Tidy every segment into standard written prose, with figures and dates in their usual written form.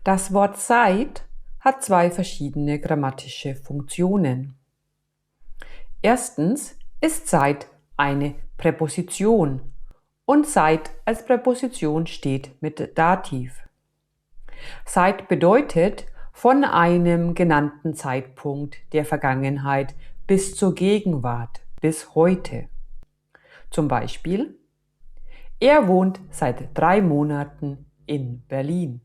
Das Wort seit hat zwei verschiedene grammatische Funktionen. Erstens ist seit eine Präposition und seit als Präposition steht mit Dativ. Seit bedeutet von einem genannten Zeitpunkt der Vergangenheit bis zur Gegenwart, bis heute. Zum Beispiel, er wohnt seit 3 Monaten in Berlin.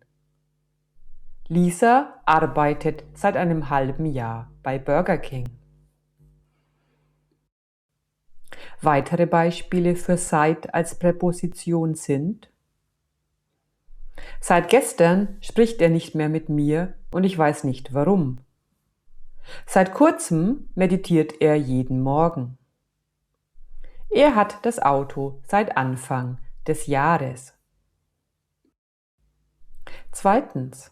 Lisa arbeitet seit einem halben Jahr bei Burger King. Weitere Beispiele für seit als Präposition sind: Seit gestern spricht er nicht mehr mit mir und ich weiß nicht warum. Seit kurzem meditiert er jeden Morgen. Er hat das Auto seit Anfang des Jahres. Zweitens.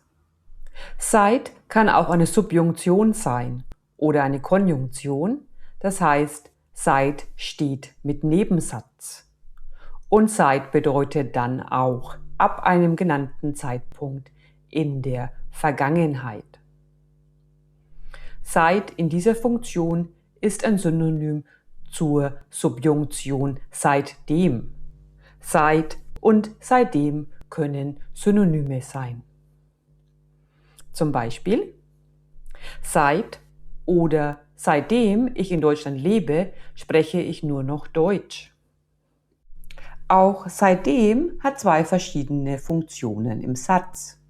Seit kann auch eine Subjunktion sein oder eine Konjunktion, das heißt, seit steht mit Nebensatz. Und seit bedeutet dann auch ab einem genannten Zeitpunkt in der Vergangenheit. Seit in dieser Funktion ist ein Synonym zur Subjunktion seitdem. Seit und seitdem können Synonyme sein. Zum Beispiel, seit oder seitdem ich in Deutschland lebe, spreche ich nur noch Deutsch. Auch seitdem hat zwei verschiedene Funktionen im Satz.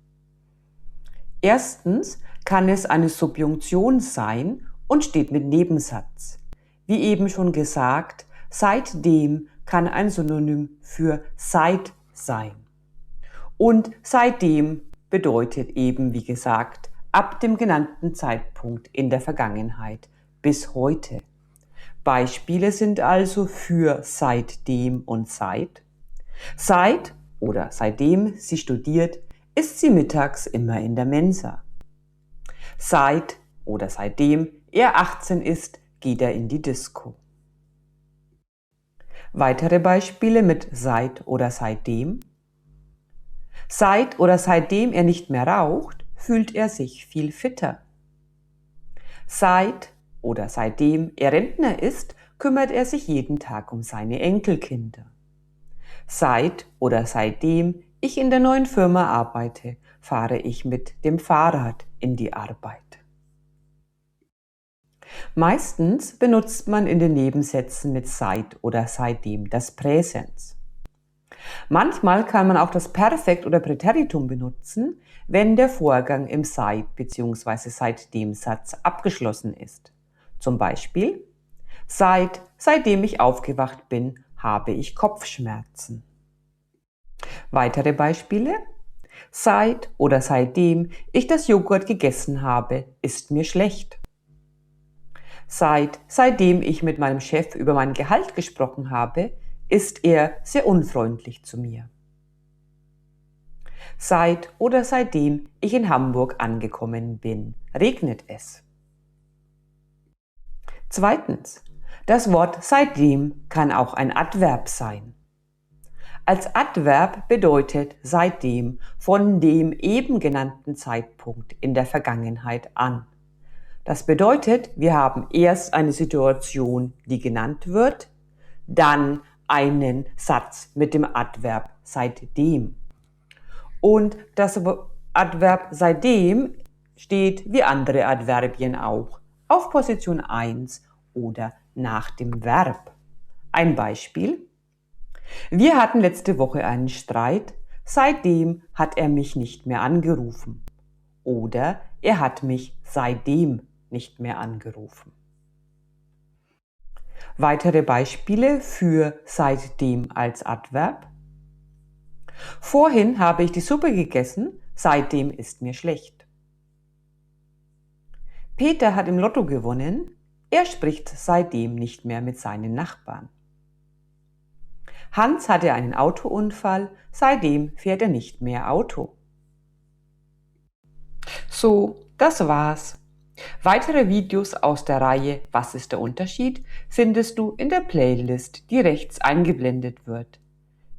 Erstens kann es eine Subjunktion sein und steht mit Nebensatz. Wie eben schon gesagt, seitdem kann ein Synonym für seit sein. Und seitdem bedeutet eben, wie gesagt, ab dem genannten Zeitpunkt in der Vergangenheit bis heute. Beispiele sind also für seitdem und seit. Seit oder seitdem sie studiert, ist sie mittags immer in der Mensa. Seit oder seitdem er 18 ist, geht er in die Disco. Weitere Beispiele mit seit oder seitdem. Seit oder seitdem er nicht mehr raucht, fühlt er sich viel fitter. Seit oder seitdem er Rentner ist, kümmert er sich jeden Tag um seine Enkelkinder. Seit oder seitdem ich in der neuen Firma arbeite, fahre ich mit dem Fahrrad in die Arbeit. Meistens benutzt man in den Nebensätzen mit seit oder seitdem das Präsens. Manchmal kann man auch das Perfekt oder Präteritum benutzen, wenn der Vorgang im seit bzw. seitdem Satz abgeschlossen ist. Zum Beispiel, seitdem ich aufgewacht bin, habe ich Kopfschmerzen. Weitere Beispiele: Seit oder seitdem ich das Joghurt gegessen habe, ist mir schlecht. Seitdem ich mit meinem Chef über mein Gehalt gesprochen habe, ist er sehr unfreundlich zu mir. Seit oder seitdem ich in Hamburg angekommen bin, regnet es. Zweitens. Das Wort seitdem kann auch ein Adverb sein. Als Adverb bedeutet seitdem von dem eben genannten Zeitpunkt in der Vergangenheit an. Das bedeutet, wir haben erst eine Situation, die genannt wird, dann einen Satz mit dem Adverb seitdem. Und das Adverb seitdem steht wie andere Adverbien auch auf Position 1 oder nach dem Verb. Ein Beispiel: Wir hatten letzte Woche einen Streit, seitdem hat er mich nicht mehr angerufen. Oder er hat mich seitdem nicht mehr angerufen. Weitere Beispiele für seitdem als Adverb: Vorhin habe ich die Suppe gegessen, seitdem ist mir schlecht. Peter hat im Lotto gewonnen, er spricht seitdem nicht mehr mit seinen Nachbarn. Hans hatte einen Autounfall, seitdem fährt er nicht mehr Auto. So, das war's. Weitere Videos aus der Reihe Was ist der Unterschied findest du in der Playlist, die rechts eingeblendet wird.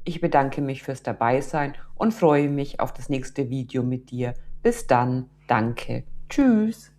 Ich bedanke mich fürs Dabeisein und freue mich auf das nächste Video mit dir. Bis dann, danke, tschüss.